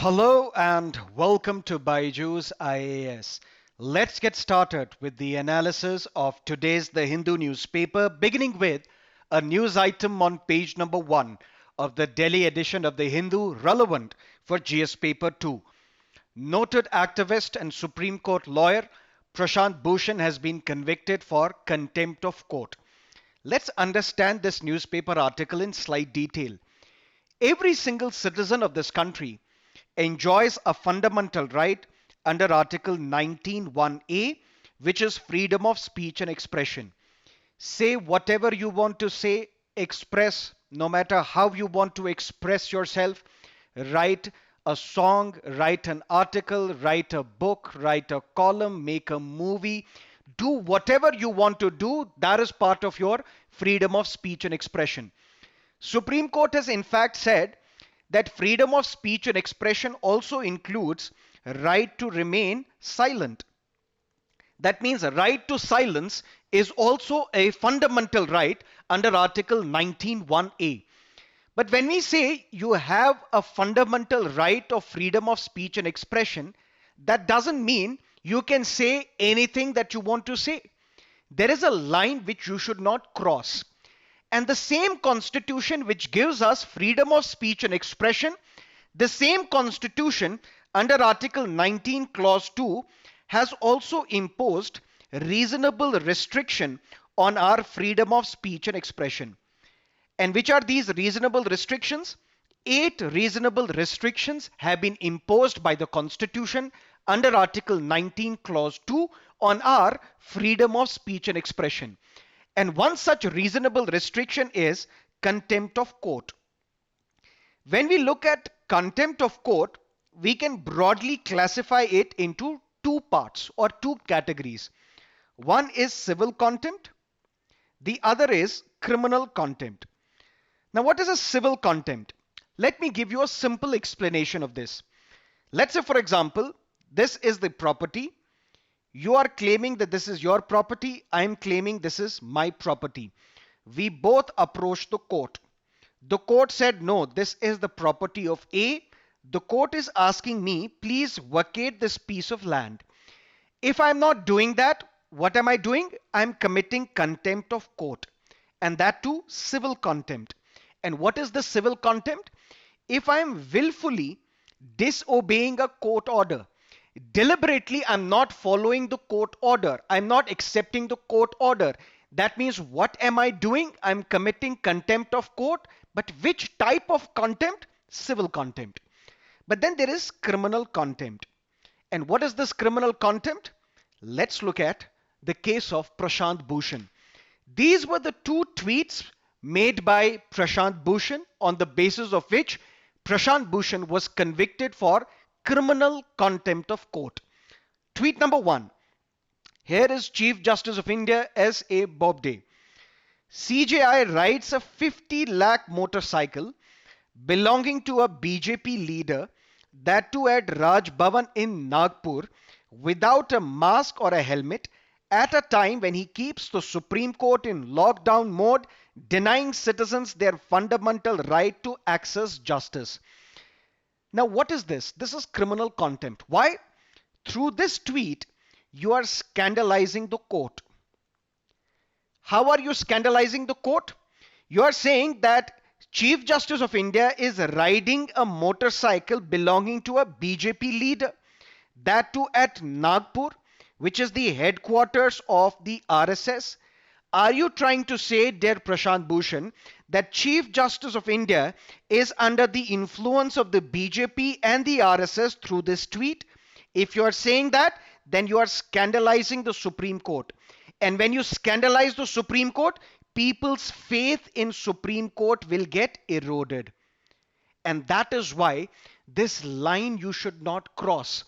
Hello and welcome to Byju's IAS. Let's get started with the analysis of today's The Hindu newspaper, beginning with a news item on page number 1 of the Delhi edition of The Hindu relevant for GS paper 2. Noted activist and Supreme Court lawyer Prashant Bhushan has been convicted for contempt of court. Let's understand this newspaper article in slight detail. Every single citizen of this country enjoys a fundamental right under Article 19(1)(a), which is freedom of speech and expression. Say whatever you want to say, express no matter how you want to express yourself, write a song, write an article, write a book, write a column, make a movie, do whatever you want to do. That is part of your freedom of speech and expression. Supreme Court has in fact said that freedom of speech and expression also includes right to remain silent. That means a right to silence is also a fundamental right under Article 19(1)(a). But when we say you have a fundamental right of freedom of speech and expression, that doesn't mean you can say anything that you want to say. There is a line which you should not cross. And the same constitution which gives us freedom of speech and expression, the same constitution under Article 19 Clause 2 has also imposed reasonable restriction on our freedom of speech and expression. And which are these reasonable restrictions? 8 reasonable restrictions have been imposed by the Constitution under Article 19 Clause 2 on our freedom of speech and expression. And one such reasonable restriction is contempt of court. When we look at contempt of court, we can broadly classify it into two parts or two categories. One is civil contempt, the other is criminal contempt. Now, what is a civil contempt? Let me give you a simple explanation of this. Let's say, for example, this is the property. You are claiming that this is your property. I am claiming this is my property. We both approached the court. The court said, no, this is the property of A. The court is asking me, please vacate this piece of land. If I'm not doing that, what am I doing? I'm committing contempt of court. And that too, civil contempt. And what is the civil contempt? If I'm willfully disobeying a court order, deliberately I'm not following the court order, I'm not accepting the court order, that means what am I doing? I'm committing contempt of court. But which type of contempt? Civil contempt. But then there is criminal contempt. And what is this criminal contempt? Let's look at the case of Prashant Bhushan. These were the two tweets made by Prashant Bhushan, on the basis of which Prashant Bhushan was convicted for criminal contempt of court. Tweet number 1. Here is Chief Justice of India S.A. Bobde. CJI rides a 50 lakh motorcycle belonging to a BJP leader, that too at Raj Bhavan in Nagpur, without a mask or a helmet, at a time when he keeps the Supreme Court in lockdown mode, denying citizens their fundamental right to access justice. Now, what is this? This is criminal contempt. Why? Through this tweet, you are scandalizing the court. How are you scandalizing the court? You are saying that Chief Justice of India is riding a motorcycle belonging to a BJP leader, that too at Nagpur, which is the headquarters of the RSS. Are you trying to say, dear Prashant Bhushan, that Chief Justice of India is under the influence of the BJP and the RSS through this tweet? If you are saying that, then you are scandalizing the Supreme Court. And when you scandalize the Supreme Court, people's faith in Supreme Court will get eroded. And that is why this line you should not cross.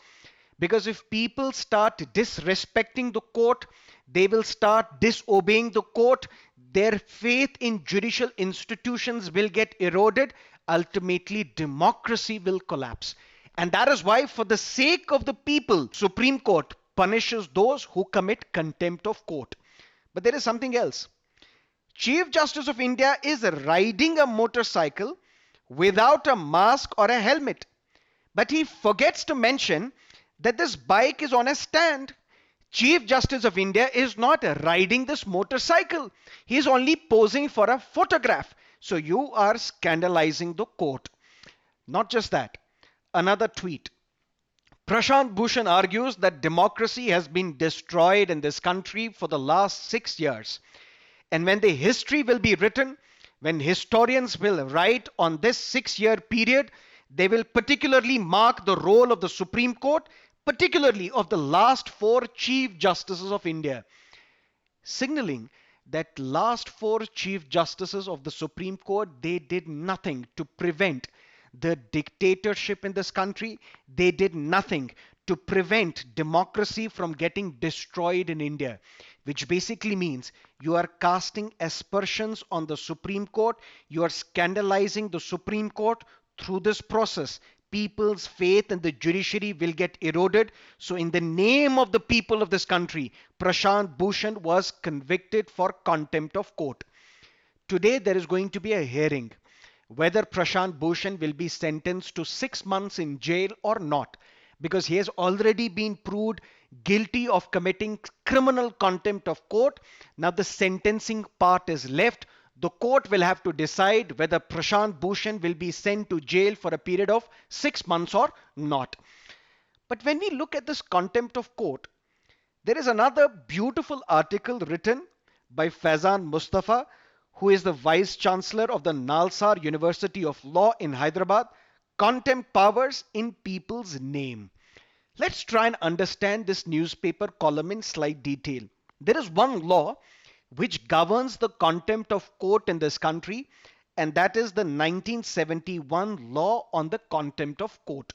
Because if people start disrespecting the court, they will start disobeying the court. Their faith in judicial institutions will get eroded. Ultimately, democracy will collapse. And that is why, for the sake of the people, Supreme Court punishes those who commit contempt of court. But there is something else. Chief Justice of India is riding a motorcycle without a mask or a helmet. But he forgets to mention that this bike is on a stand. Chief Justice of India is not riding this motorcycle. He is only posing for a photograph. So you are scandalizing the court. Not just that. Another tweet. Prashant Bhushan argues that democracy has been destroyed in this country for the last 6 years. And when the history will be written, when historians will write on this 6 year period, they will particularly mark the role of the Supreme Court, particularly of the last four Chief Justices of India, signaling that last four Chief Justices of the Supreme Court, they did nothing to prevent the dictatorship in this country. They did nothing to prevent democracy from getting destroyed in India, which basically means you are casting aspersions on the Supreme Court. You are scandalizing the Supreme Court through this process. People's faith in the judiciary will get eroded. So, in the name of the people of this country, Prashant Bhushan was convicted for contempt of court. Today, there is going to be a hearing whether Prashant Bhushan will be sentenced to 6 months in jail or not, because he has already been proved guilty of committing criminal contempt of court. Now the sentencing part is left. The court will have to decide whether Prashant Bhushan will be sent to jail for a period of 6 months or not. But when we look at this contempt of court, there is another beautiful article written by Faizan Mustafa, who is the Vice Chancellor of the Nalsar University of Law in Hyderabad. Contempt powers in people's name. Let's try and understand this newspaper column in slight detail. There is one law which governs the contempt of court in this country, and that is the 1971 law on the contempt of court.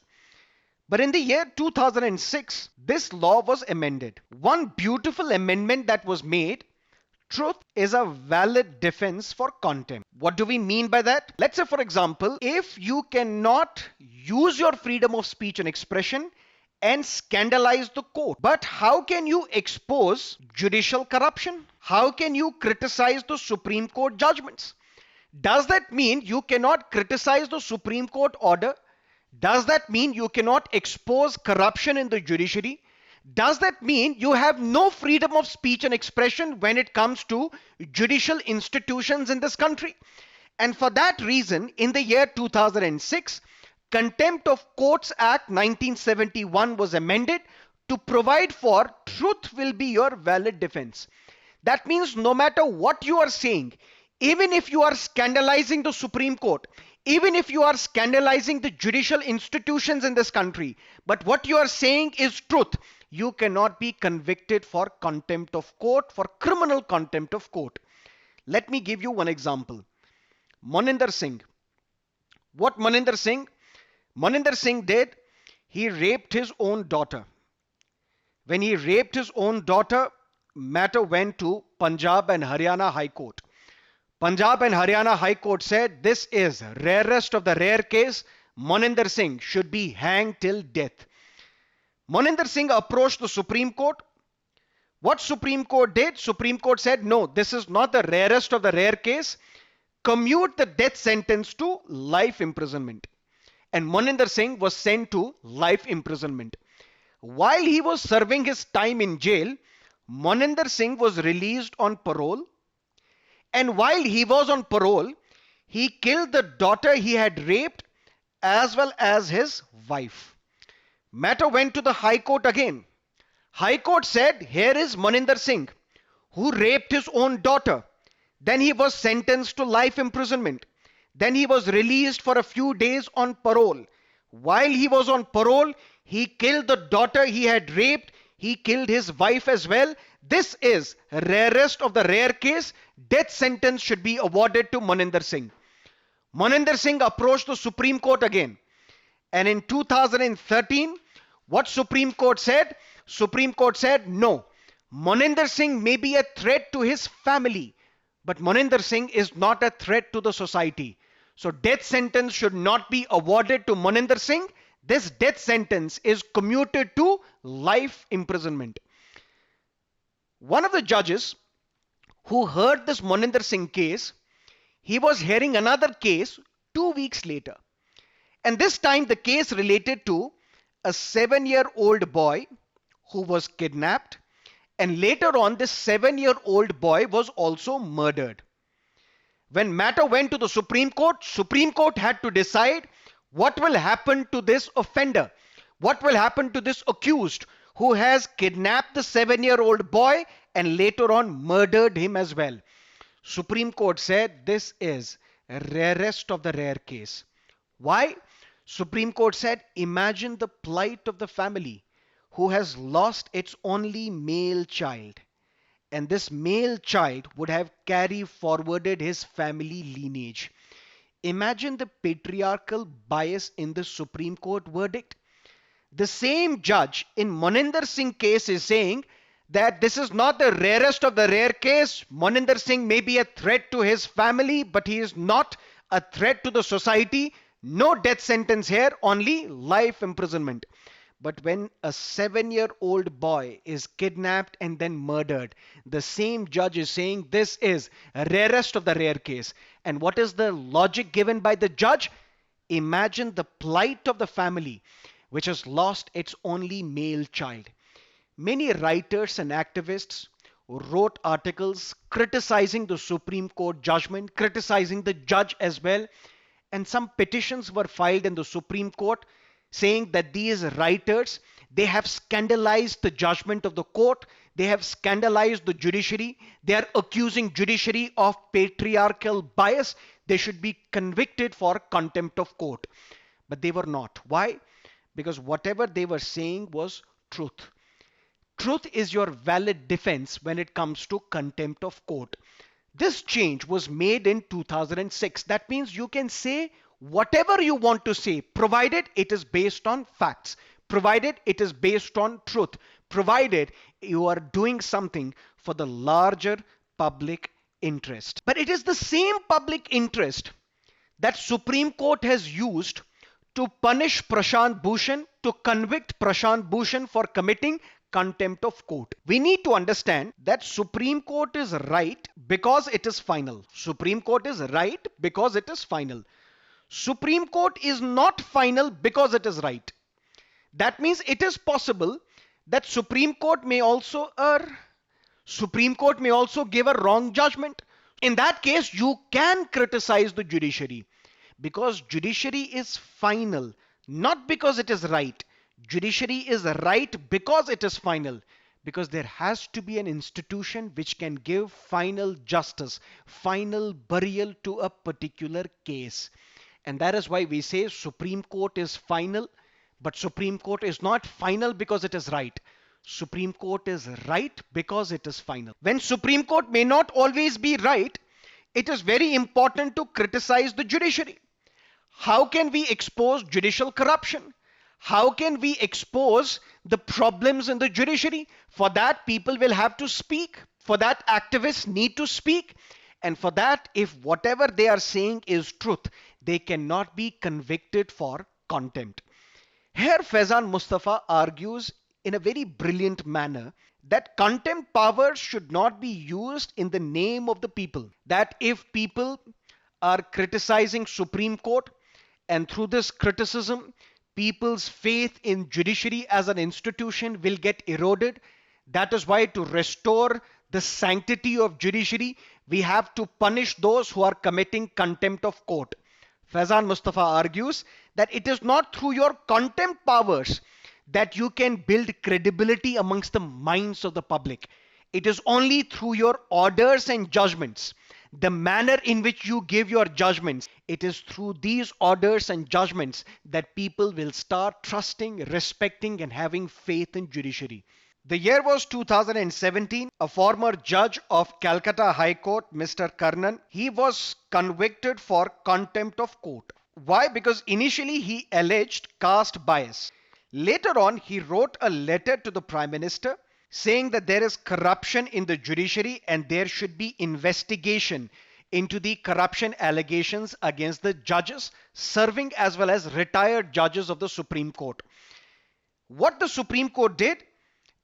But in the year 2006, this law was amended. One beautiful amendment that was made: truth is a valid defense for contempt. What do we mean by that? Let's say, for example, if you cannot use your freedom of speech and expression and scandalize the court, but how can you expose judicial corruption? How can you criticize the Supreme Court judgments? Does that mean you cannot criticize the Supreme Court order? Does that mean you cannot expose corruption in the judiciary? Does that mean you have no freedom of speech and expression when it comes to judicial institutions in this country? And for that reason, in the year 2006, Contempt of Courts Act 1971 was amended to provide for truth will be your valid defense. That means no matter what you are saying, even if you are scandalizing the Supreme Court, even if you are scandalizing the judicial institutions in this country, but what you are saying is truth, you cannot be convicted for contempt of court, for criminal contempt of court. Let me give you one example. Maninder Singh. What Maninder Singh? Maninder Singh did, he raped his own daughter. When he raped his own daughter, matter went to Punjab and Haryana High Court. Punjab and Haryana High Court said this is rarest of the rare case. Maninder Singh should be hanged till death. Maninder Singh approached the Supreme Court. What Supreme Court did? Supreme Court said, no, this is not the rarest of the rare case. Commute the death sentence to life imprisonment. And Maninder Singh was sent to life imprisonment. While he was serving his time in jail, Maninder Singh was released on parole. And while he was on parole, he killed the daughter he had raped as well as his wife. Matter went to the High Court again. High Court said, here is Maninder Singh, who raped his own daughter. Then he was sentenced to life imprisonment. Then he was released for a few days on parole. While he was on parole, he killed the daughter he had raped. He killed his wife as well. This is rarest of the rare case. Death sentence should be awarded to Maninder Singh. Maninder Singh approached the Supreme Court again. And in 2013, what Supreme Court said? Supreme Court said, no, Maninder Singh may be a threat to his family, but Maninder Singh is not a threat to the society. So death sentence should not be awarded to Maninder Singh. This death sentence is commuted to life imprisonment. One of the judges who heard this Maninder Singh case, he was hearing another case 2 weeks later. And this time the case related to a 7-year-old boy who was kidnapped, and later on this 7-year-old boy was also murdered. When matter went to the Supreme Court had to decide what will happen to this offender, what will happen to this accused who has kidnapped the 7-year-old boy and later on murdered him as well. Supreme Court said this is rarest of the rare case. Why? Supreme Court said, imagine the plight of the family who has lost its only male child, and this male child would have carried forwarded his family lineage. Imagine the patriarchal bias in the Supreme Court verdict. The same judge in Moninder Singh case is saying that this is not the rarest of the rare case. Moninder Singh may be a threat to his family, but he is not a threat to the society. No death sentence here, only life imprisonment. But when a 7-year-old boy is kidnapped and then murdered, the same judge is saying this is rarest of the rare case. And what is the logic given by the judge? Imagine the plight of the family which has lost its only male child. Many writers and activists wrote articles criticizing the Supreme Court judgment, criticizing the judge as well, and some petitions were filed in the Supreme Court saying that these writers, they have scandalized the judgment of the court, they have scandalized the judiciary, they are accusing judiciary of patriarchal bias, they should be convicted for contempt of court. But they were not. Why? Because whatever they were saying was truth. Truth is your valid defense when it comes to contempt of court. This change was made in 2006. That means you can say whatever you want to say, provided it is based on facts, provided it is based on truth, provided you are doing something for the larger public interest. But it is the same public interest that Supreme Court has used to punish Prashant Bhushan, to convict Prashant Bhushan for committing contempt of court. We need to understand that Supreme Court is right because it is final. Supreme Court is right because it is final. Supreme Court is not final because it is right. That means it is possible that Supreme Court may also err. Supreme Court may also give a wrong judgment. In that case, you can criticize the judiciary because judiciary is final, not because it is right. Judiciary is right because it is final, because there has to be an institution which can give final justice, final burial to a particular case. And that is why we say Supreme Court is final, but Supreme Court is not final because it is right. Supreme Court is right because it is final. When Supreme Court may not always be right, it is very important to criticize the judiciary. How can we expose judicial corruption? How can we expose the problems in the judiciary? For that, people will have to speak. For that, activists need to speak. And for that, if whatever they are saying is truth, they cannot be convicted for contempt. Here, Faizan Mustafa argues in a very brilliant manner that contempt powers should not be used in the name of the people. That if people are criticizing Supreme Court, and through this criticism, people's faith in judiciary as an institution will get eroded. That is why, to restore the sanctity of judiciary, we have to punish those who are committing contempt of court. Faizan Mustafa argues that it is not through your contempt powers that you can build credibility amongst the minds of the public. It is only through your orders and judgments, the manner in which you give your judgments. It is through these orders and judgments that people will start trusting, respecting, and having faith in judiciary. The year was 2017. A former judge of Calcutta High Court, Mr. Karnan, he was convicted for contempt of court. Why? Because initially he alleged caste bias. Later on, he wrote a letter to the Prime Minister saying that there is corruption in the judiciary and there should be investigation into the corruption allegations against the judges serving as well as retired judges of the Supreme Court. What the Supreme Court did,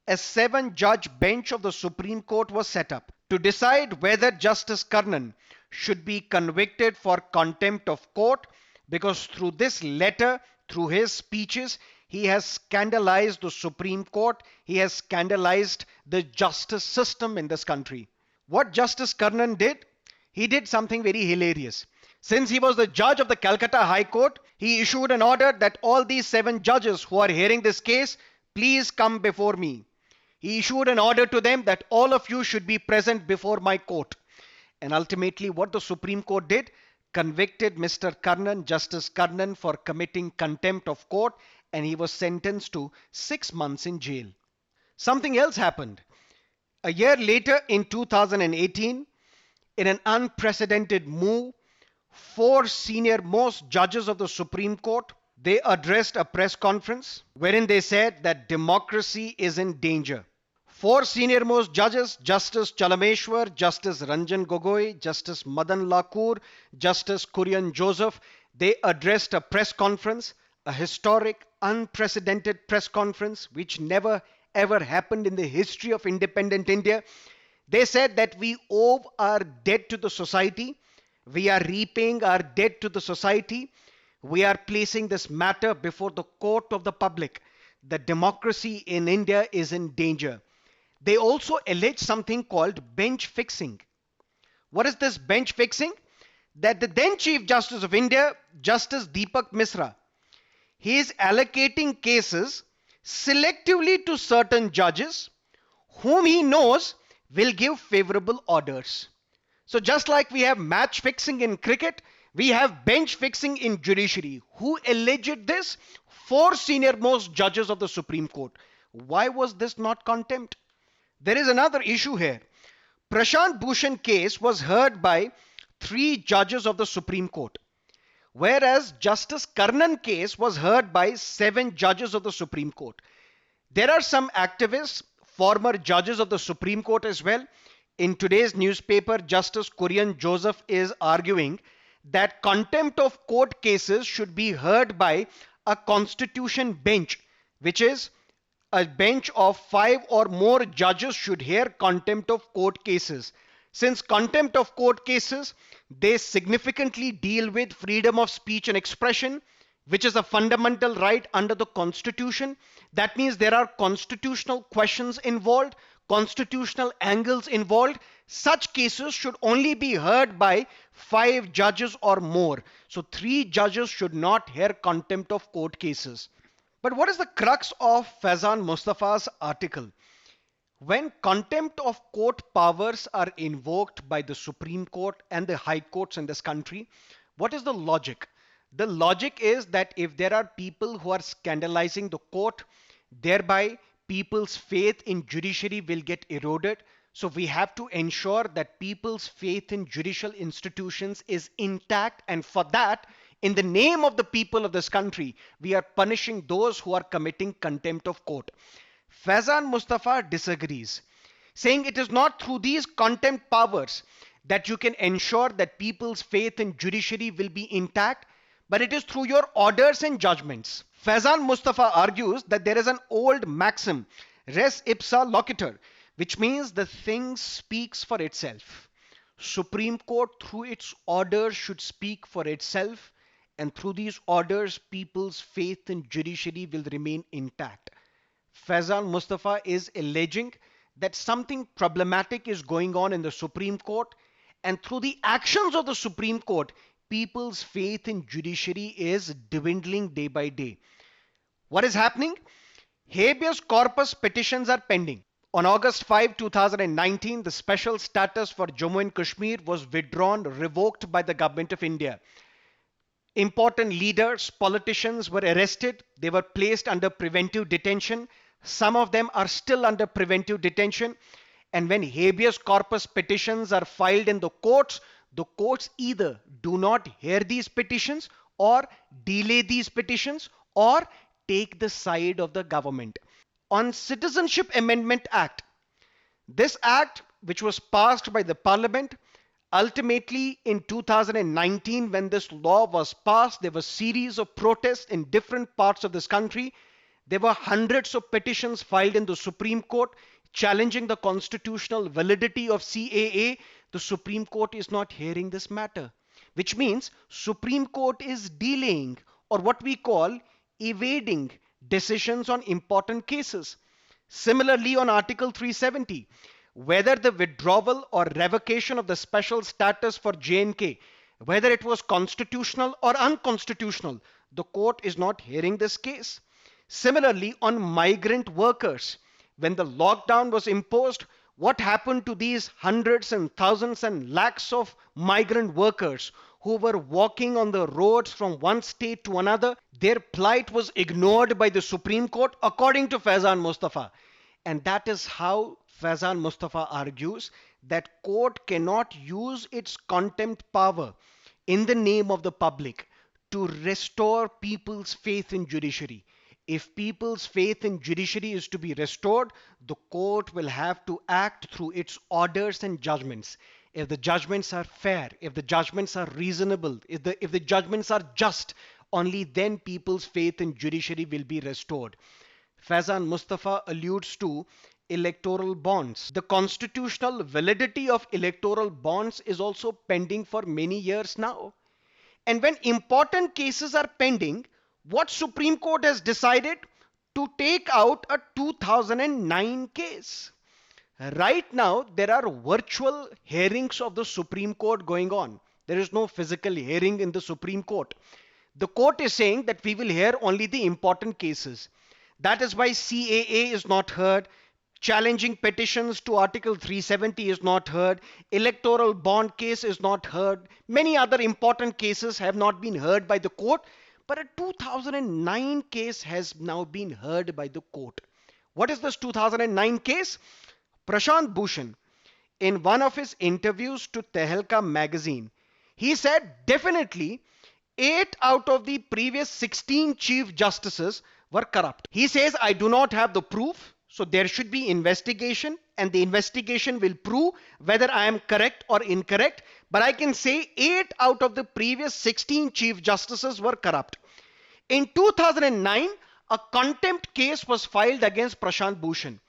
a 7-judge bench of the Supreme Court was set up to decide whether Justice Karnan should be convicted for contempt of court because through this letter, through his speeches, he has scandalized the Supreme Court. He has scandalized the justice system in this country. What Justice Karnan did, he did something very hilarious. Since he was the judge of the Calcutta High Court, he issued an order that all these 7 judges who are hearing this case, please come before me. He issued an order to them that all of you should be present before my court. And ultimately, what the Supreme Court did, convicted Mr. Karnan, Justice Karnan, for committing contempt of court, and he was sentenced to 6 months in jail. Something else happened. A year later, in 2018, in an unprecedented move, 4 senior-most judges of the Supreme Court, they addressed a press conference wherein they said that democracy is in danger. 4 senior-most judges, Justice Chalameshwar, Justice Ranjan Gogoi, Justice Madan Lakur, Justice Kurian Joseph, they addressed a press conference, a historic, unprecedented press conference which never ever happened in the history of independent India. They said that we owe our debt to the society. We are repaying our debt to the society. We are placing this matter before the court of the public. The democracy in India is in danger. They also allege something called bench fixing. What is this bench fixing? That the then Chief Justice of India, Justice Deepak Misra, he is allocating cases selectively to certain judges whom he knows will give favorable orders. So just like we have match fixing in cricket, we have bench fixing in judiciary. Who alleged this? 4 senior-most judges of the Supreme Court. Why was this not contempt? There is another issue here. Prashant Bhushan case was heard by 3 judges of the Supreme Court, whereas Justice Karnan case was heard by 7 judges of the Supreme Court. There are some activists, former judges of the Supreme Court as well. In today's newspaper, Justice Kurian Joseph is arguing that contempt of court cases should be heard by a constitution bench, which is a bench of 5 or more judges should hear contempt of court cases. Since contempt of court cases, they significantly deal with freedom of speech and expression, which is a fundamental right under the Constitution. That means there are constitutional questions involved, constitutional angles involved. Such cases should only be heard by 5 judges or more. So 3 judges should not hear contempt of court cases. But what is the crux of Faizan Mustafa's article? When contempt of court powers are invoked by the Supreme Court and the high courts in this country, what is the logic? The logic is that if there are people who are scandalizing the court, thereby people's faith in judiciary will get eroded. So we have to ensure that people's faith in judicial institutions is intact, and for that, in the name of the people of this country, we are punishing those who are committing contempt of court. Faizan Mustafa disagrees, saying it is not through these contempt powers that you can ensure that people's faith in judiciary will be intact, but it is through your orders and judgments. Faizan Mustafa argues that there is an old maxim, res ipsa loquitur, which means the thing speaks for itself. Supreme Court through its orders should speak for itself, and through these orders people's faith in judiciary will remain intact. Faizan Mustafa is alleging that something problematic is going on in the Supreme Court, and through the actions of the Supreme Court, people's faith in judiciary is dwindling day by day. What is happening? Habeas corpus petitions are pending. On August 5, 2019, the special status for Jammu and Kashmir was withdrawn, revoked by the government of India. Important leaders, politicians were arrested. They were placed under preventive detention. Some of them are still under preventive detention. And when habeas corpus petitions are filed in the courts either do not hear these petitions or delay these petitions or take the side of the government. On Citizenship Amendment Act, this act, which was passed by the parliament, ultimately in 2019, when this law was passed, there were series of protests in different parts of this country. There were hundreds of petitions filed in the Supreme Court challenging the constitutional validity of CAA. The Supreme Court is not hearing this matter. which means Supreme Court is delaying or what we call evading decisions on important cases. Similarly, on Article 370, whether the withdrawal or revocation of the special status for J&K, whether it was constitutional or unconstitutional, the court is not hearing this case. Similarly, on migrant workers, when the lockdown was imposed, what happened to these hundreds and thousands and lakhs of migrant workers who were walking on the roads from one state to another? Their plight was ignored by the Supreme Court, according to Faizan Mustafa. And that is how Faizan Mustafa argues that court cannot use its contempt power in the name of the public to restore people's faith in judiciary. If people's faith in judiciary is to be restored, the court will have to act through its orders and judgments. If the judgments are fair, if the judgments are reasonable, if the judgments are just, only then people's faith in judiciary will be restored. Faizan Mustafa alludes to electoral bonds. The constitutional validity of electoral bonds is also pending for many years now. And when important cases are pending, what Supreme Court has decided? To take out a 2009 case. Right now, there are virtual hearings of the Supreme Court going on. There is no physical hearing in the Supreme Court. The court is saying that we will hear only the important cases. That is why CAA is not heard. Challenging petitions to Article 370 is not heard. Electoral bond case is not heard. Many other important cases have not been heard by the court. But a 2009 case has now been heard by the court. What is this 2009 case? Prashant Bhushan, in one of his interviews to Tehelka magazine, he said definitely 8 out of the previous 16 chief justices were corrupt. He says, I do not have the proof, so there should be investigation, and the investigation will prove whether I am correct or incorrect. But I can say 8 out of the previous 16 chief justices were corrupt. In 2009, a contempt case was filed against Prashant Bhushan.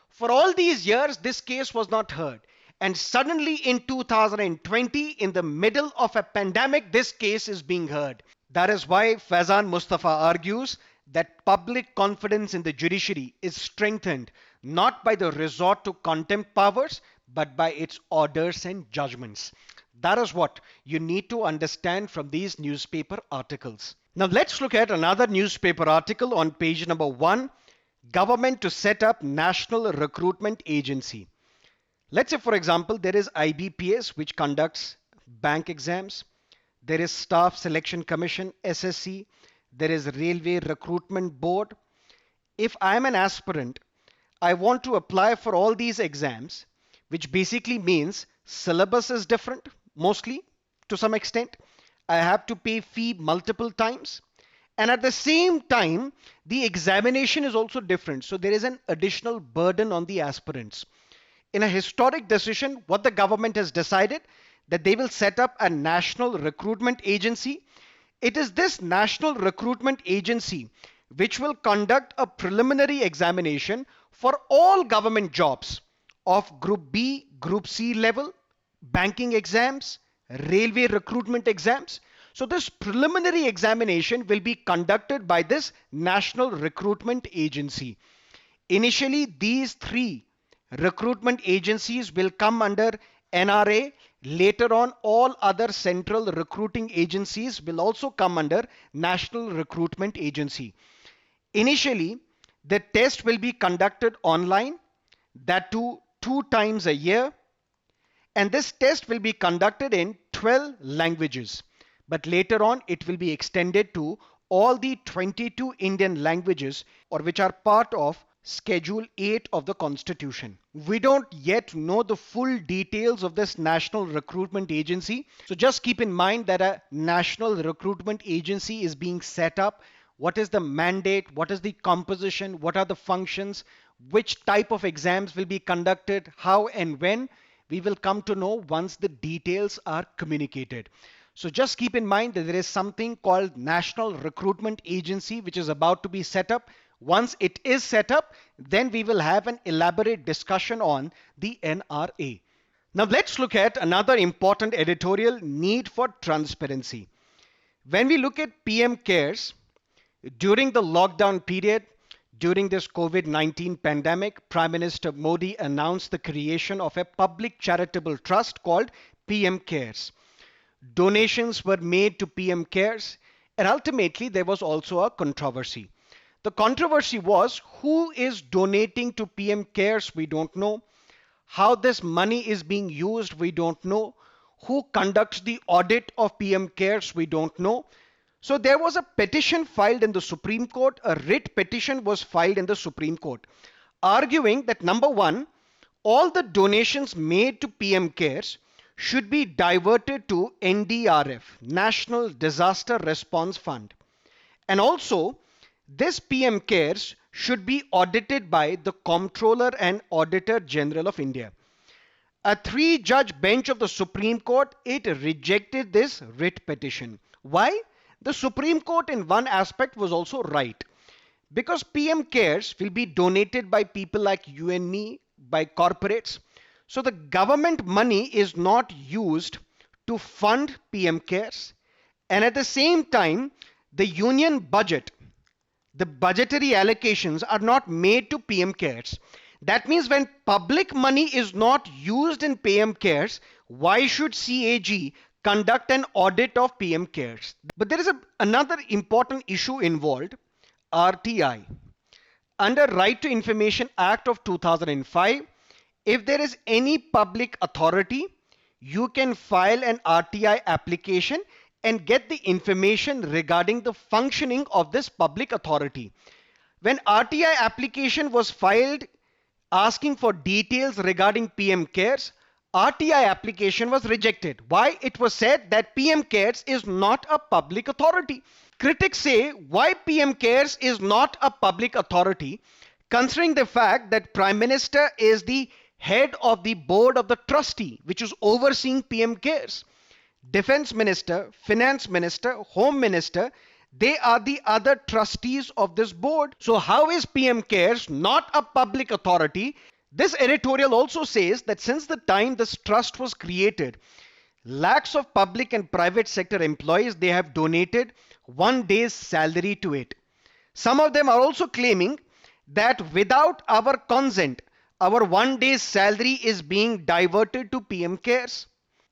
For all these years, this case was not heard. And suddenly in 2020, in the middle of a pandemic, this case is being heard. That is why Faizan Mustafa argues that public confidence in the judiciary is strengthened not by the resort to contempt powers, but by its orders and judgments. That is what you need to understand from these newspaper articles. Now let's look at another newspaper article on page number 1. Government to set up National Recruitment Agency. Let's say, for example, there is IBPS, which conducts bank exams. There is Staff Selection Commission, SSC. There is Railway Recruitment Board. If I am an aspirant, I want to apply for all these exams, which basically means syllabus is different, mostly, to some extent. I have to pay fee multiple times. And at the same time, the examination is also different. So there is an additional burden on the aspirants. In a historic decision, what the government has decided, that they will set up a national recruitment agency. It is this national recruitment agency which will conduct a preliminary examination for all government jobs of Group B, Group C level, banking exams, railway recruitment exams. So this preliminary examination will be conducted by this National Recruitment Agency. Initially, these 3 recruitment agencies will come under NRA. Later on, all other central recruiting agencies will also come under National Recruitment Agency. Initially, the test will be conducted online, that too 2 times a year. And this test will be conducted in 12 languages. But later on, it will be extended to all the 22 Indian languages or which are part of Schedule 8 of the Constitution. We don't yet know the full details of this National Recruitment Agency. So just keep in mind that a National Recruitment Agency is being set up. What is the mandate? What is the composition? What are the functions? Which type of exams will be conducted? How and when? We will come to know once the details are communicated. So just keep in mind that there is something called National Recruitment Agency which is about to be set up. Once it is set up, then we will have an elaborate discussion on the NRA. Now let's look at another important editorial, need for transparency. When we look at PM Cares, during the lockdown period, during this COVID-19 pandemic, Prime Minister Modi announced the creation of a public charitable trust called PM Cares. Donations were made to PM Cares, and ultimately there was also a controversy. The controversy was who is donating to PM Cares, we don't know. How this money is being used, we don't know. Who conducts the audit of PM Cares, we don't know. So there was a petition filed in the Supreme Court, a writ petition was filed in the Supreme Court, arguing that number one, all the donations made to PM Cares should be diverted to NDRF, National Disaster Response Fund. And also, this PM Cares should be audited by the Comptroller and Auditor General of India. A three-judge bench of the Supreme Court, it rejected this writ petition. Why? The Supreme Court in one aspect was also right. Because PM Cares will be donated by people like you and me, by corporates. So the government money is not used to fund PM Cares. And at the same time, the union budget, the budgetary allocations are not made to PM Cares. That means when public money is not used in PM Cares, why should CAG conduct an audit of PM Cares? But there is another important issue involved, RTI. Under Right to Information Act of 2005, if there is any public authority, you can file an RTI application and get the information regarding the functioning of this public authority. When RTI application was filed asking for details regarding PM Cares, RTI application was rejected. Why? It was said that PM Cares is not a public authority. Critics say why PM Cares is not a public authority, considering the fact that Prime Minister is the head of the board of the trustee, which is overseeing PM Cares. Defense Minister, Finance Minister, Home Minister, they are the other trustees of this board. So how is PM Cares not a public authority? This editorial also says that since the time this trust was created, lakhs of public and private sector employees, they have donated one day's salary to it. Some of them are also claiming that without our consent, our one day's salary is being diverted to PM Cares.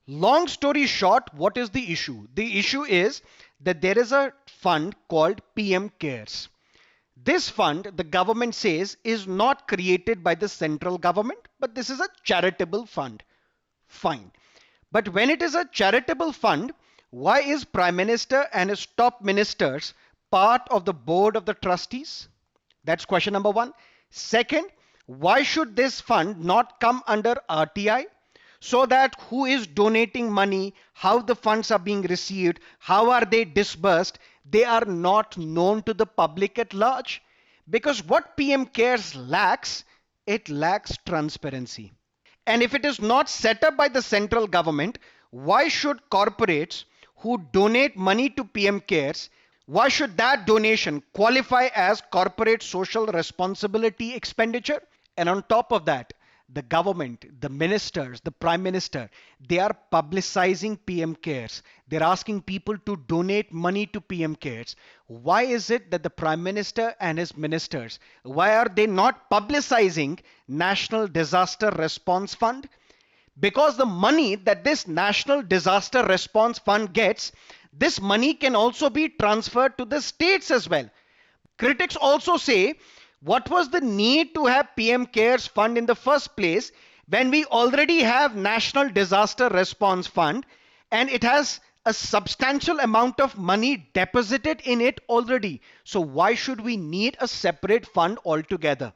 Long story short, what is the issue? The issue is that there is a fund called PM Cares. This fund, the government says, is not created by the central government, but this is a charitable fund. Fine. But when it is a charitable fund, why is Prime Minister and his top ministers part of the board of the trustees? That's question number one. Second, why should this fund not come under RTI? So that who is donating money, how the funds are being received, how are they disbursed, they are not known to the public at large. Because what PM Cares lacks, it lacks transparency. And if it is not set up by the central government, why should corporates who donate money to PM Cares, why should that donation qualify as corporate social responsibility expenditure? And on top of that, the government, the ministers, the prime minister, they are publicizing PM Cares. They're asking people to donate money to PM Cares. Why is it that the prime minister and his ministers, why are they not publicizing National Disaster Response Fund? Because the money that this National Disaster Response Fund gets, this money can also be transferred to the states as well. Critics also say, what was the need to have PM Cares Fund in the first place when we already have National Disaster Response Fund and it has a substantial amount of money deposited in it already? So why should we need a separate fund altogether?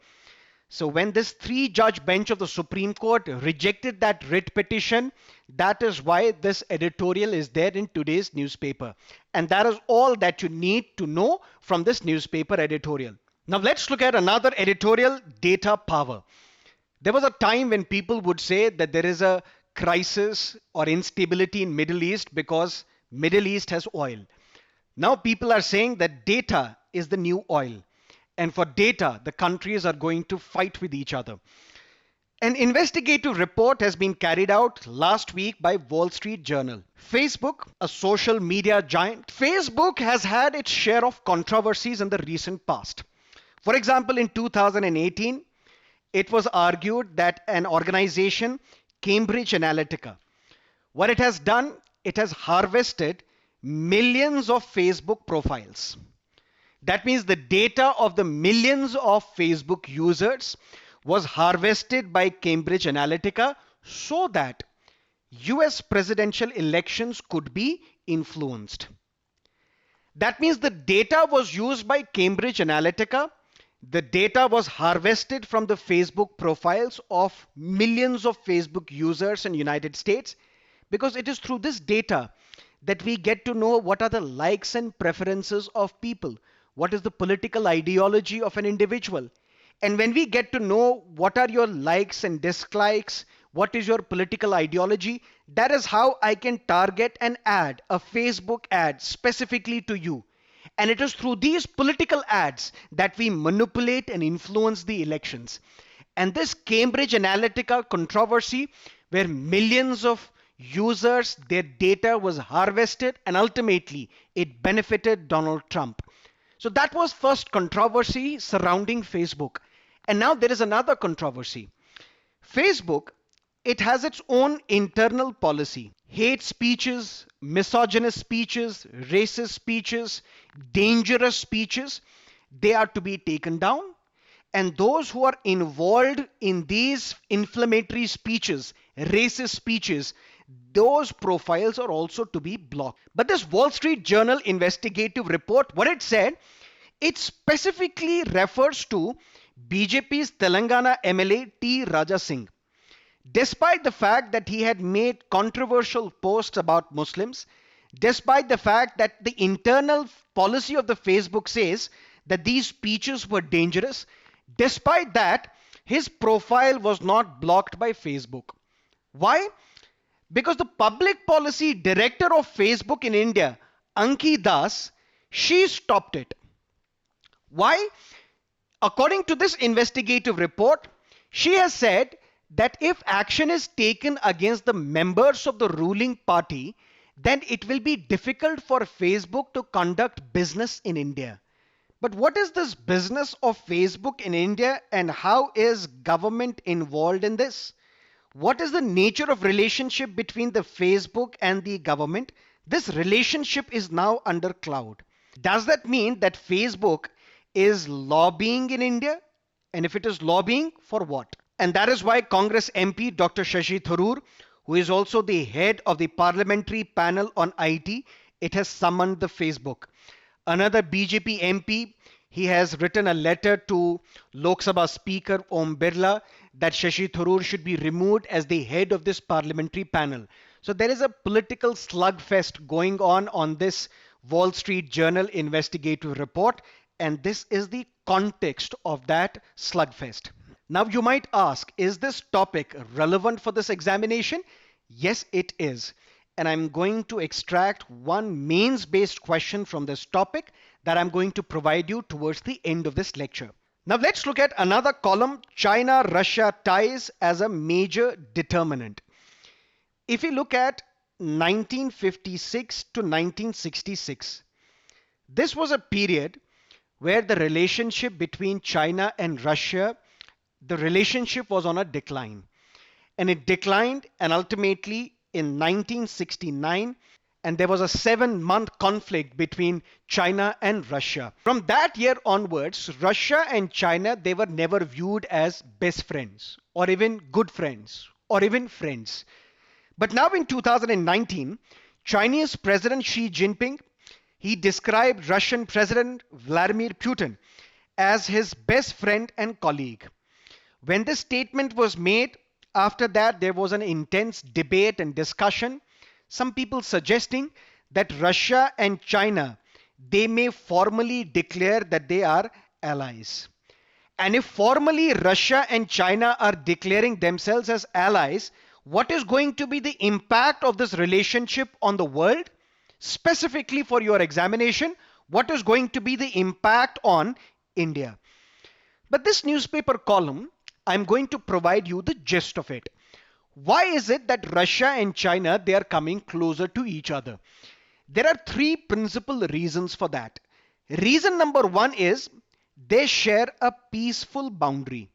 So when this three-judge bench of the Supreme Court rejected that writ petition, that is why this editorial is there in today's newspaper. And that is all that you need to know from this newspaper editorial. Now let's look at another editorial, data power. There was a time when people would say that there is a crisis or instability in Middle East because Middle East has oil. Now people are saying that data is the new oil. And for data, the countries are going to fight with each other. An investigative report has been carried out last week by Wall Street Journal. Facebook, a social media giant, Facebook has had its share of controversies in the recent past. For example, in 2018, it was argued that an organization, Cambridge Analytica, what it has done, it has harvested millions of Facebook profiles. That means the data of the millions of Facebook users was harvested by Cambridge Analytica so that US presidential elections could be influenced. That means the data was used by Cambridge Analytica. The data was harvested from the Facebook profiles of millions of Facebook users in the United States, because it is through this data that we get to know what are the likes and preferences of people, what is the political ideology of an individual. And when we get to know what are your likes and dislikes, what is your political ideology, that is how I can target an ad, a Facebook ad specifically to you. And it is through these political ads that we manipulate and influence the elections. And this Cambridge Analytica controversy, where millions of users, their data was harvested and ultimately it benefited Donald Trump. So that was first controversy surrounding Facebook. And now there is another controversy. Facebook, it has its own internal policy. Hate speeches, misogynist speeches, racist speeches, dangerous speeches, they are to be taken down. And those who are involved in these inflammatory speeches, racist speeches, those profiles are also to be blocked. But this Wall Street Journal investigative report, what it said, it specifically refers to BJP's Telangana MLA T. Raja Singh. Despite the fact that he had made controversial posts about Muslims, despite the fact that the internal policy of the Facebook says that these speeches were dangerous, despite that, his profile was not blocked by Facebook. Why? Because the public policy director of Facebook in India, Anki Das, she stopped it. Why? According to this investigative report, she has said that if action is taken against the members of the ruling party, then it will be difficult for Facebook to conduct business in India. But what is this business of Facebook in India, and how is government involved in this? What is the nature of relationship between the Facebook and the government? This relationship is now under cloud. Does that mean that Facebook is lobbying in India? And if it is lobbying, for what? And that is why Congress MP Dr. Shashi Tharoor, who is also the head of the parliamentary panel on IT, it has summoned the Facebook. Another BJP MP, he has written a letter to Lok Sabha Speaker Om Birla that Shashi Tharoor should be removed as the head of this parliamentary panel. So there is a political slugfest going on this Wall Street Journal investigative report, and this is the context of that slugfest. Now you might ask, is this topic relevant for this examination? Yes, it is. And I'm going to extract one mains-based question from this topic that I'm going to provide you towards the end of this lecture. Now let's look at another column, China-Russia ties as a major determinant. If you look at 1956 to 1966, this was a period where the relationship between China and Russia, the relationship was on a decline. And it declined, and ultimately in 1969, and there was a 7-month conflict between China and Russia. From that year onwards, Russia and China, they were never viewed as best friends or even good friends or even friends. But now in 2019, Chinese President Xi Jinping, he described Russian President Vladimir Putin as his best friend and colleague. When this statement was made, after that there was an intense debate and discussion. Some people suggesting that Russia and China, they may formally declare that they are allies. And if formally Russia and China are declaring themselves as allies, what is going to be the impact of this relationship on the world? Specifically for your examination, what is going to be the impact on India? But this newspaper column, I'm going to provide you the gist of it. Why is it that Russia and China, they are coming closer to each other? There are three principal reasons for that. Reason number one is they share a peaceful boundary.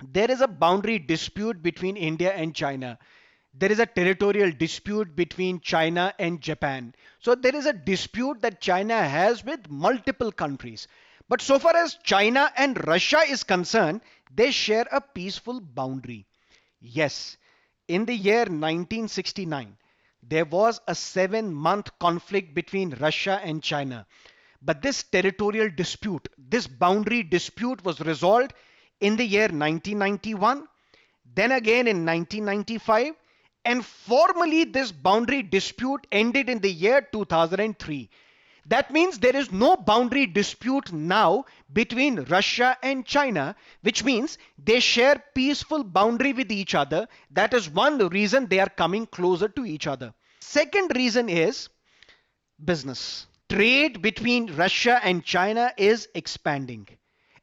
There is a boundary dispute between India and China. There is a territorial dispute between China and Japan. So there is a dispute that China has with multiple countries. But so far as China and Russia is concerned, they share a peaceful boundary. Yes, in the year 1969, there was a 7-month conflict between Russia and China. But this territorial dispute, this boundary dispute was resolved in the year 1991, then again in 1995, and formally this boundary dispute ended in the year 2003. That means there is no boundary dispute now between Russia and China, which means they share peaceful boundary with each other. That is one reason they are coming closer to each other. Second reason is business. Trade between Russia and China is expanding.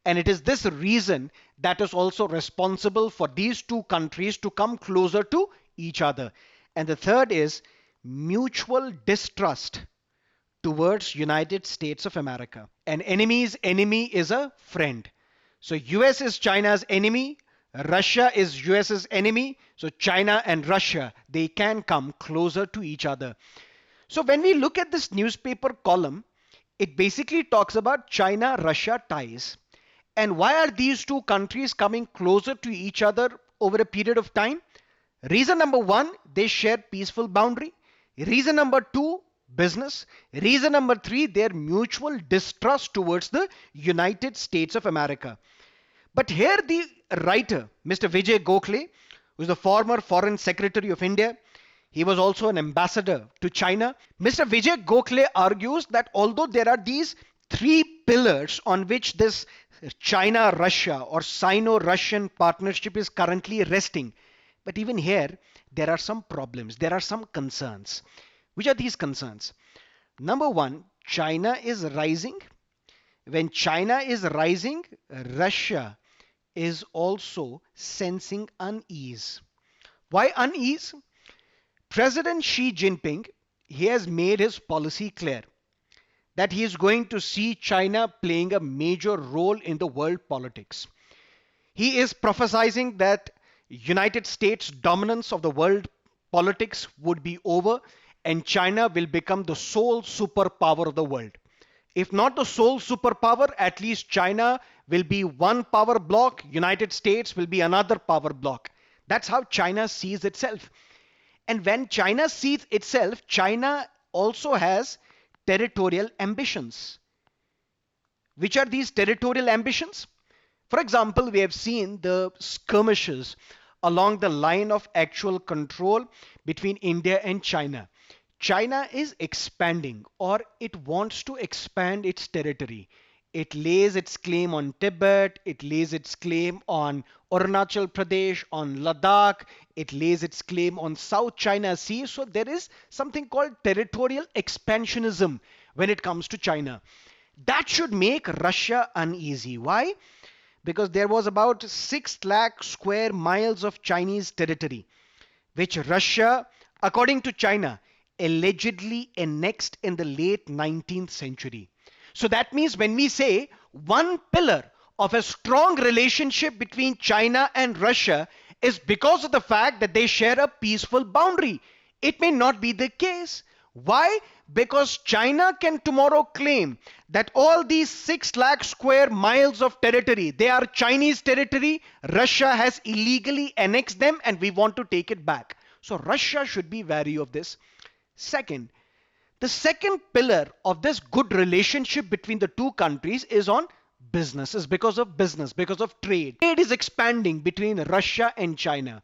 And it is this reason that is also responsible for these two countries to come closer to each other. And the third is mutual distrust towards United States of America. An enemy's enemy is a friend. So US is China's enemy, Russia is US's enemy. So China and Russia, they can come closer to each other. So when we look at this newspaper column, it basically talks about China-Russia ties. And why are these two countries coming closer to each other over a period of time? Reason number one, they share peaceful boundary. Reason number two, business. Reason number three, their mutual distrust towards the United States of America. But here the writer, Mr. Vijay Gokhale, who is the former Foreign Secretary of India, he was also an ambassador to China. Mr. Vijay Gokhale argues that although there are these three pillars on which this China-Russia or Sino-Russian partnership is currently resting, but even here, there are some problems, there are some concerns. Which are these concerns? Number one, China is rising. When China is rising, Russia is also sensing unease. Why unease? President Xi Jinping, he has made his policy clear that he is going to see China playing a major role in the world politics. He is prophesizing that United States dominance of the world politics would be over and China will become the sole superpower of the world. If not the sole superpower, at least China will be one power block, United States will be another power block. That's how China sees itself. And when China sees itself, China also has territorial ambitions. Which are these territorial ambitions? For example, we have seen the skirmishes along the line of actual control between India and China. China is expanding, or it wants to expand its territory. It lays its claim on Tibet, it lays its claim on Arunachal Pradesh, on Ladakh, it lays its claim on South China Sea. So there is something called territorial expansionism when it comes to China. That should make Russia uneasy. Why? Because there was about 6 lakh square miles of Chinese territory, which Russia, according to China, allegedly annexed in the late 19th century. So that means when we say one pillar of a strong relationship between China and Russia is because of the fact that they share a peaceful boundary. It may not be the case. Why? Because China can tomorrow claim that all these 6 lakh square miles of territory, they are Chinese territory. Russia has illegally annexed them and we want to take it back. So Russia should be wary of this. Second, the second pillar of this good relationship between the two countries is on business, is because of business, because of trade. Trade is expanding between Russia and China.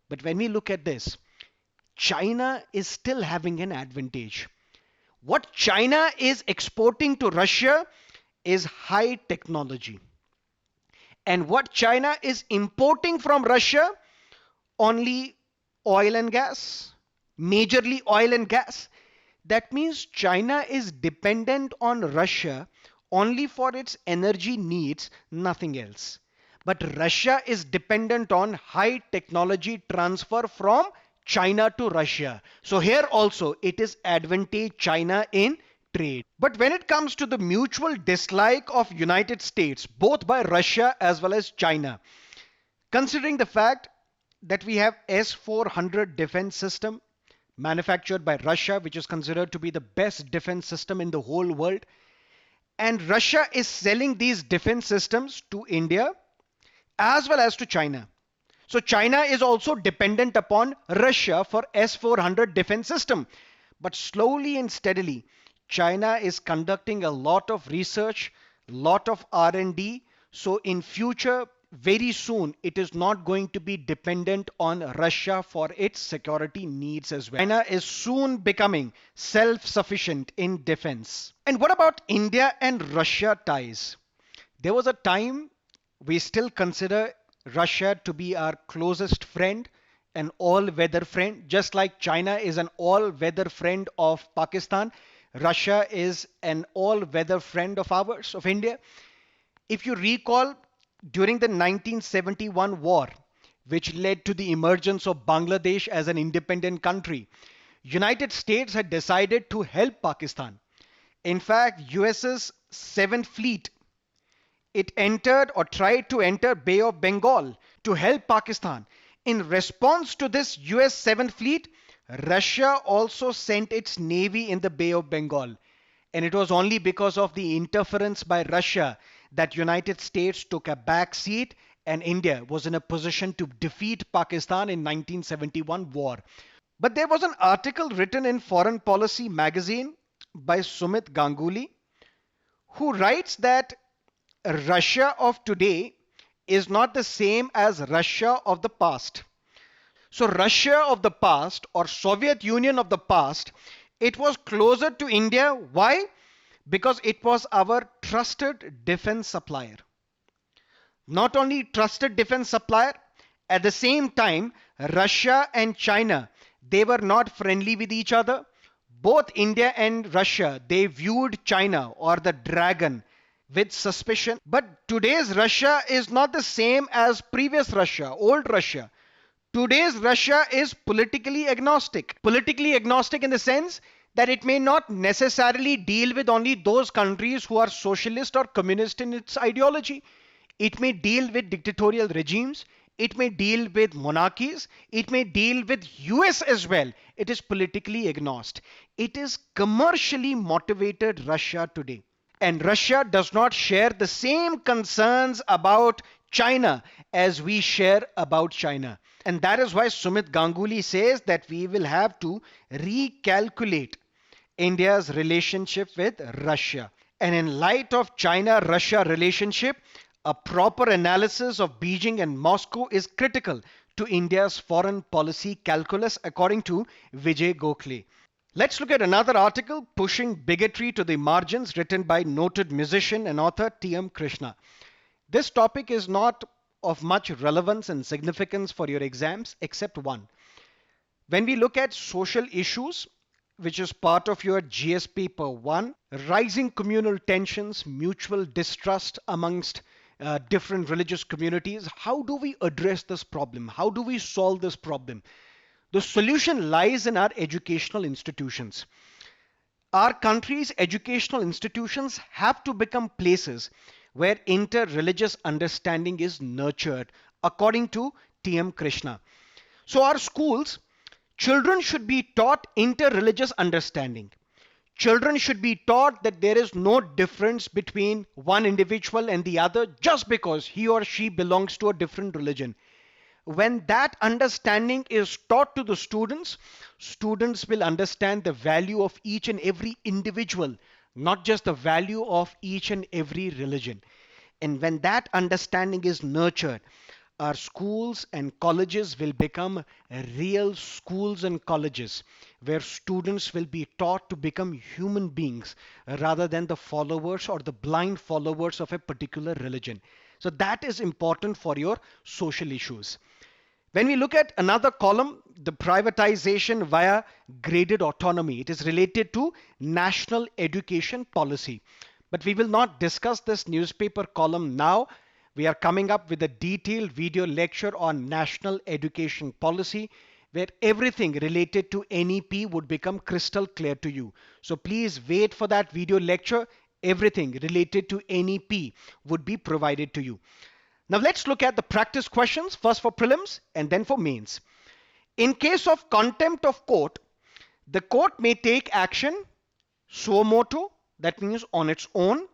But when we look at this, China is still having an advantage. What China is exporting to Russia is high technology. And what China is importing from Russia, only oil and gas, majorly oil and gas. That means China is dependent on Russia only for its energy needs, nothing else. But Russia is dependent on high technology transfer from China to Russia. So here also it is advantage China in trade. But when it comes to the mutual dislike of United States, both by Russia as well as China, considering the fact that we have S-400 defense system manufactured by Russia, which is considered to be the best defense system in the whole world, and Russia is selling these defense systems to India as well as to China. So China is also dependent upon Russia for S-400 defense system. But slowly and steadily, China is conducting a lot of research, lot of R&D. So in future, very soon, it is not going to be dependent on Russia for its security needs as well. China is soon becoming self-sufficient in defense. And what about India and Russia ties? There was a time we still consider Russia to be our closest friend, an all-weather friend, just like China is an all-weather friend of Pakistan. Russia is an all-weather friend of ours, of India. If you recall, during the 1971 war, which led to the emergence of Bangladesh as an independent country, United States had decided to help Pakistan. In fact, US's 7th Fleet, it entered or tried to enter Bay of Bengal to help Pakistan. In response to this US 7th Fleet, Russia also sent its navy in the Bay of Bengal. And it was only because of the interference by Russia that United States took a back seat and India was in a position to defeat Pakistan in 1971 war. But there was an article written in Foreign Policy magazine by Sumit Ganguly, who writes that Russia of today is not the same as Russia of the past. So Russia of the past or Soviet Union of the past, it was closer to India. Why? Because it was our trusted defense supplier. Not only trusted defense supplier, at the same time, Russia and China, they were not friendly with each other. Both India and Russia, they viewed China or the dragon with suspicion. But today's Russia is not the same as previous Russia, old Russia. Today's Russia is politically agnostic. Politically agnostic in the sense that it may not necessarily deal with only those countries who are socialist or communist in its ideology. It may deal with dictatorial regimes. It may deal with monarchies. It may deal with US as well. It is politically agnostic. It is commercially motivated Russia today. And Russia does not share the same concerns about China as we share about China. And that is why Sumit Ganguly says that we will have to recalculate India's relationship with Russia. And in light of China-Russia relationship, a proper analysis of Beijing and Moscow is critical to India's foreign policy calculus, according to Vijay Gokhale. Let's look at another article, Pushing Bigotry to the Margins, written by noted musician and author T.M. Krishna. This topic is not of much relevance and significance for your exams, except one. When we look at social issues, which is part of your GS paper 1, rising communal tensions, mutual distrust amongst different religious communities, how do we address this problem? How do we solve this problem? The solution lies in our educational institutions. Our country's educational institutions have to become places where inter-religious understanding is nurtured, according to T.M. Krishna. So our schools, children should be taught inter-religious understanding. Children should be taught that there is no difference between one individual and the other just because he or she belongs to a different religion. When that understanding is taught to the students, students will understand the value of each and every individual, not just the value of each and every religion. And when that understanding is nurtured, our schools and colleges will become real schools and colleges where students will be taught to become human beings rather than the followers or the blind followers of a particular religion. So that is important for your social issues. When we look at another column, the privatization via graded autonomy, it is related to national education policy. But we will not discuss this newspaper column now. We are coming up with a detailed video lecture on national education policy where everything related to NEP would become crystal clear to you. So please wait for that video lecture. Everything related to NEP would be provided to you. Now let's look at the practice questions, first for prelims and then for mains. In case of contempt of court, the court may take action suo motu, that means on its own.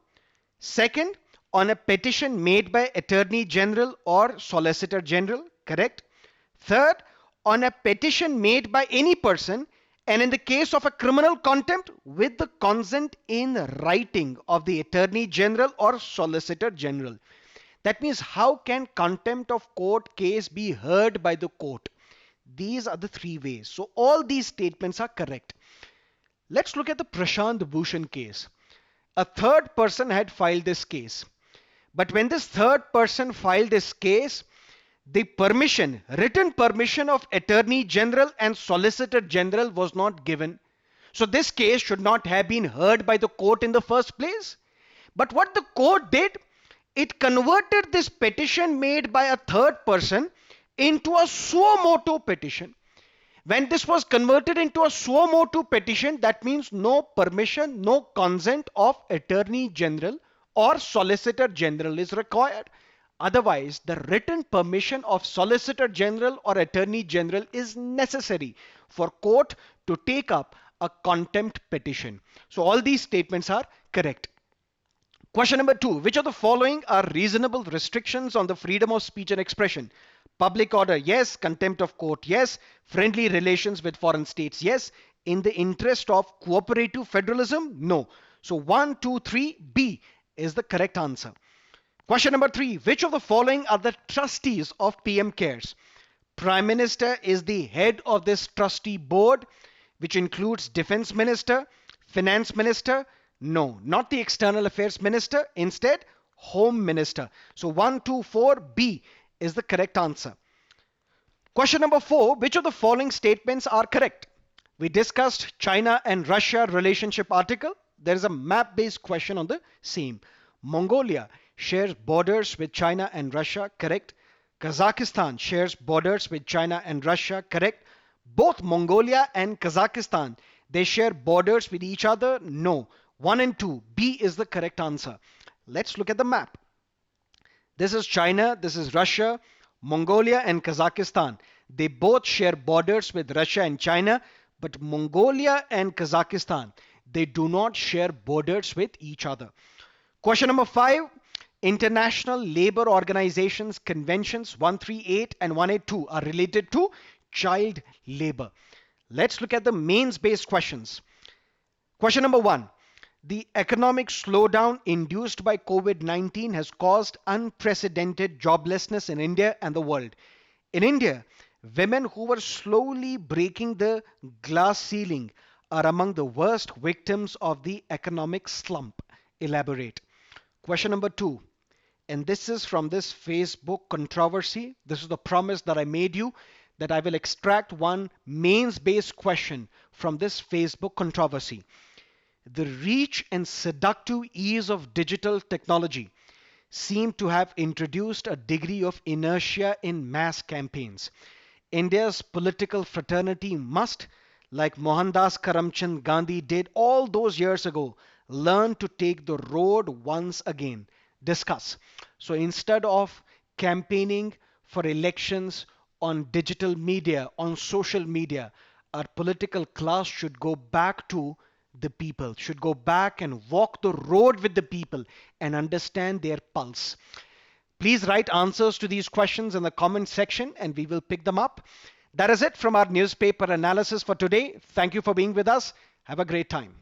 Second, on a petition made by Attorney General or Solicitor General, correct? Third, on a petition made by any person, and in the case of a criminal contempt, with the consent in writing of the Attorney General or Solicitor General. That means how can contempt of court case be heard by the court? These are the three ways. So all these statements are correct. Let's look at the Prashant Bhushan case. A third person had filed this case. But when this third person filed this case, the permission, written permission of Attorney General and Solicitor General was not given. So this case should not have been heard by the court in the first place. But what the court did, it converted this petition made by a third person into a suo motu petition. When this was converted into a suo motu petition, that means no permission, no consent of Attorney General or Solicitor General is required. Otherwise, the written permission of Solicitor General or Attorney General is necessary for court to take up a contempt petition. So all these statements are correct. Question number 2. Which of the following are reasonable restrictions on the freedom of speech and expression? Public order, yes. Contempt of court, yes. Friendly relations with foreign states, yes. In the interest of cooperative federalism, no. So 1, 2, 3, B is the correct answer. Question number 3. Which of the following are the trustees of PM CARES? Prime Minister is the head of this trustee board, which includes Defense Minister, Finance Minister. No, not the External Affairs Minister. Instead, Home Minister. So 1, 2, 4, B is the correct answer. Question number 4. Which of the following statements are correct? We discussed China and Russia relationship article. There is a map-based question on the same. Mongolia shares borders with China and Russia, correct? Kazakhstan shares borders with China and Russia, correct? Both Mongolia and Kazakhstan, they share borders with each other, no. 1 and 2, B is the correct answer. Let's look at the map. This is China, this is Russia, Mongolia and Kazakhstan. They both share borders with Russia and China, but Mongolia and Kazakhstan, they do not share borders with each other. Question number 5. International Labour Organizations Conventions 138 and 182 are related to child labour. Let's look at the mains-based questions. Question number 1. The economic slowdown induced by COVID-19 has caused unprecedented joblessness in India and the world. In India, women who were slowly breaking the glass ceiling are among the worst victims of the economic slump. Elaborate. Question number 2. And this is from this Facebook controversy. This is the promise that I made you, that I will extract one mains-based question from this Facebook controversy. The reach and seductive ease of digital technology seem to have introduced a degree of inertia in mass campaigns. India's political fraternity must, like Mohandas Karamchand Gandhi did all those years ago, learn to take the road once again. Discuss. So instead of campaigning for elections on digital media, on social media, our political class should go back to the people, should go back and walk the road with the people and understand their pulse. Please write answers to these questions in the comment section and we will pick them up. That is it from our newspaper analysis for today. Thank you for being with us. Have a great time.